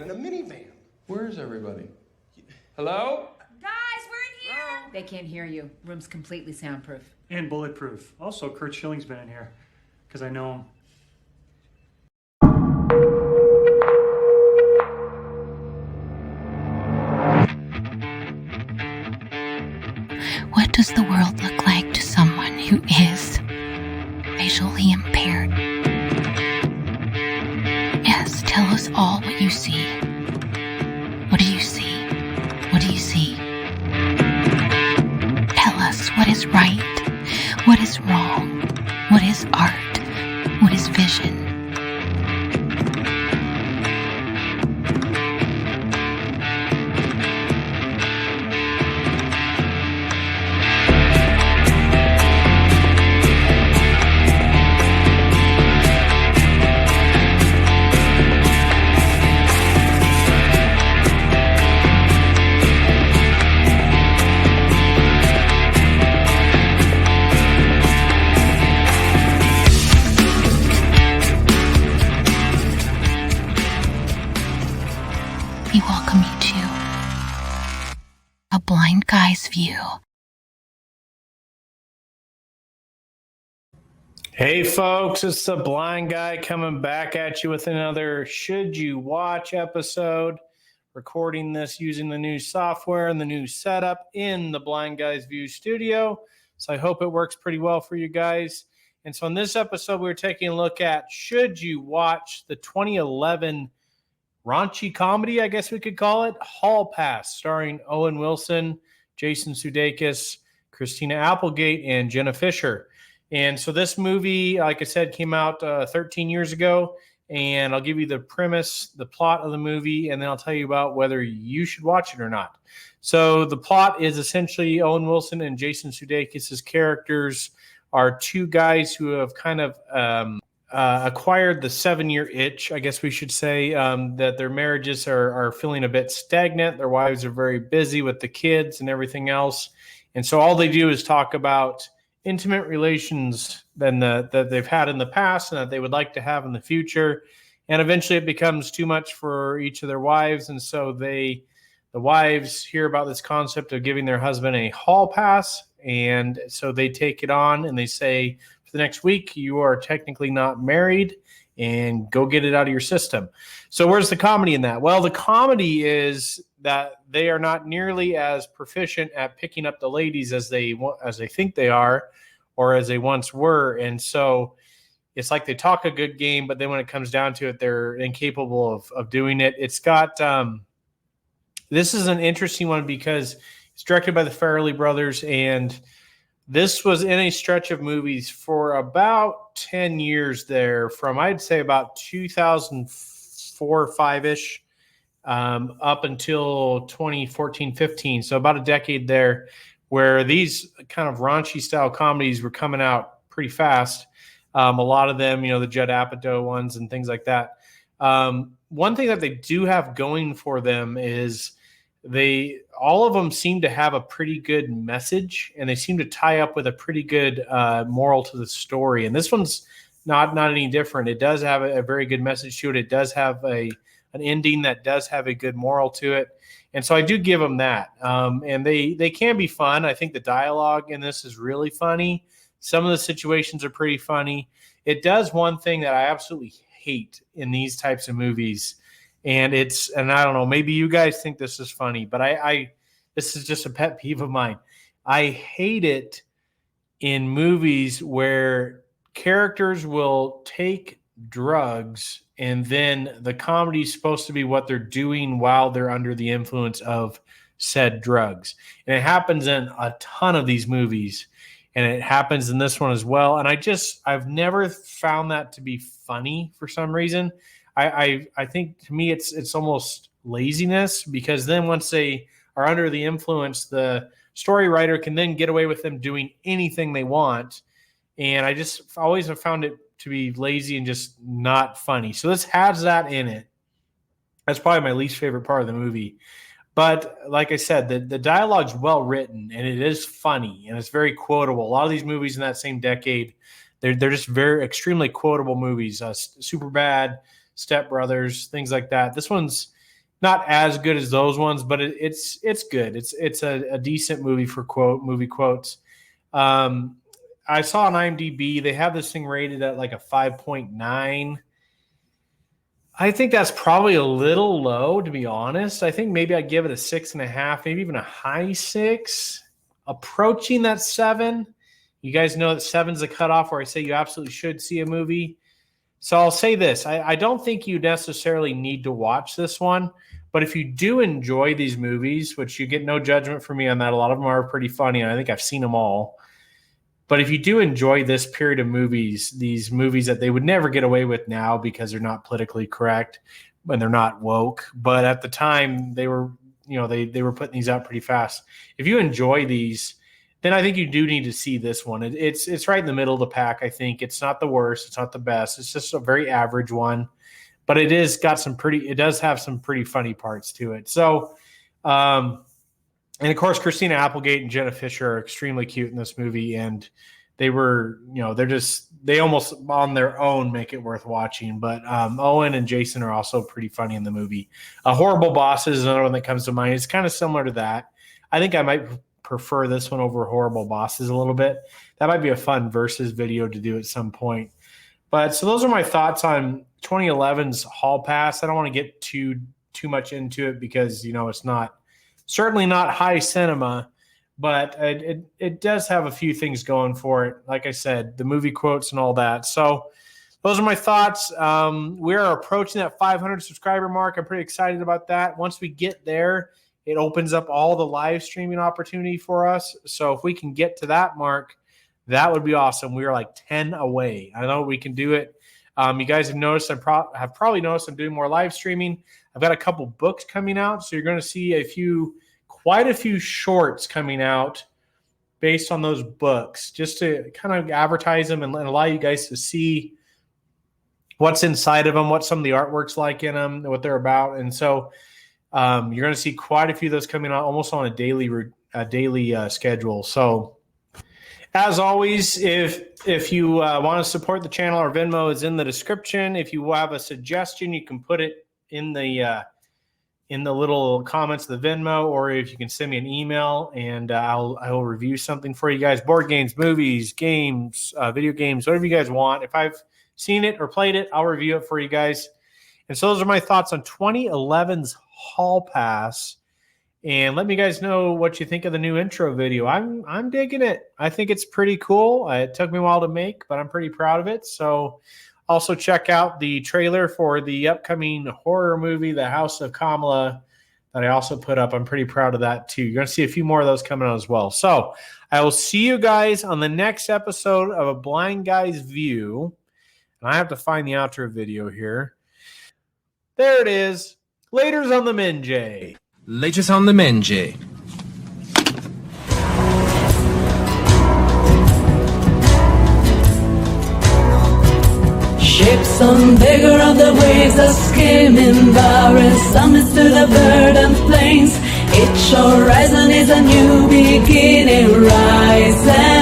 In a minivan. Where is everybody? Hello? Guys, we're in here! They can't hear you. Room's completely soundproof. And bulletproof. Also, Kurt Schilling's been in here, because I know him. What does the world look like to someone who is visually impaired? Yes, tell us all what you see. What do you see? What do you see? Tell us what is right, what is wrong, what is art, what is vision. We welcome you to A Blind Guy's View. Hey folks, it's the Blind Guy coming back at you with another Should You Watch episode. Recording this using the new software and the new setup in the Blind Guy's View studio. So I hope it works pretty well for you guys. And so in this episode, we're taking a look at should you watch the 2011 raunchy comedy, I guess we could call it, Hall Pass, starring Owen Wilson, Jason Sudeikis, Christina Applegate, and Jenna Fisher. And so this movie, like I said, came out 13 years ago. And I'll give you the premise, the plot of the movie, and then I'll tell you about whether you should watch it or not. So the plot is essentially Owen Wilson and Jason Sudeikis' characters are two guys who have kind of acquired the 7-year itch, I guess we should say, that their marriages are feeling a bit stagnant. Their wives are very busy with the kids and everything else. And so all they do is talk about intimate relations that they've had in the past and that they would like to have in the future. And eventually it becomes too much for each of their wives. And so the wives hear about this concept of giving their husband a hall pass. And so they take it on and they say, for the next week, you are technically not married and go get it out of your system. So where's the comedy in that? Well, the comedy is that they are not nearly as proficient at picking up the ladies as they think they are or as they once were. And so it's like they talk a good game, but then when it comes down to it, they're incapable of doing it. It's got this is an interesting one because it's directed by the Farrelly brothers, and this was in a stretch of movies for about 10 years there, from I'd say about 2004 or 5-ish up until 2014, 15. So about a decade there where these kind of raunchy style comedies were coming out pretty fast. A lot of them, the Judd Apatow ones and things like that. One thing that they do have going for them is all of them seem to have a pretty good message, and they seem to tie up with a pretty good moral to the story. And this one's not any different. It does have a very good message to it. It does have an ending that does have a good moral to it. And so I do give them that. And they can be fun. I think the dialogue in this is really funny. Some of the situations are pretty funny. It does one thing that I absolutely hate in these types of movies. And I don't know, maybe you guys think this is funny, but this is just a pet peeve of mine. I hate it in movies where characters will take drugs and then the comedy is supposed to be what they're doing while they're under the influence of said drugs. And it happens in a ton of these movies, and it happens in this one as well. And I've never found that to be funny for some reason. I think to me it's almost laziness, because then once they are under the influence, the story writer can then get away with them doing anything they want. And I just always have found it to be lazy and just not funny. So this has that in it. That's probably my least favorite part of the movie. But like I said, the dialogue's well written and it is funny and it's very quotable. A lot of these movies in that same decade, they're just very extremely quotable movies. Superbad, Step Brothers, things like that. This one's not as good as those ones, but it's good. It's a decent movie for movie quotes. I saw on IMDb they have this thing rated at like a 5.9. I think that's probably a little low, to be honest. I think maybe I'd give it a 6.5, maybe even a high 6, approaching that 7. You guys know that 7's the cutoff where I say you absolutely should see a movie. So I'll say this. I don't think you necessarily need to watch this one, but if you do enjoy these movies, which you get no judgment from me on that, a lot of them are pretty funny, and I think I've seen them all. But if you do enjoy this period of movies, these movies that they would never get away with now because they're not politically correct and they're not woke, but at the time they were, they were putting these out pretty fast. If you enjoy these, then I think you do need to see this one. It's right in the middle of the pack. I think it's not the worst, it's not the best. It's just a very average one, but it does have some pretty funny parts to it. So, and of course, Christina Applegate and Jenna Fisher are extremely cute in this movie, and they were, they almost on their own make it worth watching. But Owen and Jason are also pretty funny in the movie. Horrible Bosses is another one that comes to mind. It's kind of similar to that. I think I might prefer this one over Horrible Bosses a little bit. That might be a fun versus video to do at some point. But so those are my thoughts on 2011's Hall Pass. I don't want to get too much into it because, it's certainly not high cinema, but it does have a few things going for it. Like I said, the movie quotes and all that. So those are my thoughts. We are approaching that 500 subscriber mark. I'm pretty excited about that. Once we get there, it opens up all the live streaming opportunity for us. So if we can get to that mark, that would be awesome. We are like 10 away. I know we can do it. You guys have noticed, have probably noticed I'm doing more live streaming. I've got a couple books coming out, so you're going to see quite a few shorts coming out based on those books, just to kind of advertise them and allow you guys to see what's inside of them, what some of the artwork's like in them, what they're about. And so you're going to see quite a few of those coming out almost on a daily schedule. So as always, if you want to support the channel, our Venmo is in the description. If you have a suggestion, you can put it in the little comments of the Venmo, or if you can send me an email and I will review something for you guys. Board games, movies, games, video games, whatever you guys want. If I've seen it or played it, I'll review it for you guys. And so those are my thoughts on 2011's Hall Pass. And let me guys know what you think of the new intro video. I'm digging it. I think it's pretty cool. It took me a while to make, but I'm pretty proud of it. So also check out the trailer for the upcoming horror movie, The House of Kamala, that I also put up. I'm pretty proud of that too. You're going to see a few more of those coming out as well. So I will see you guys on the next episode of A Blind Guy's View. And I have to find the outro video here. There it is. Later's on the Minjay. Latest on the Menjay. Ships on bigger of the waves are skimming barren summits to the verdant plains. Each horizon is a new beginning, rise and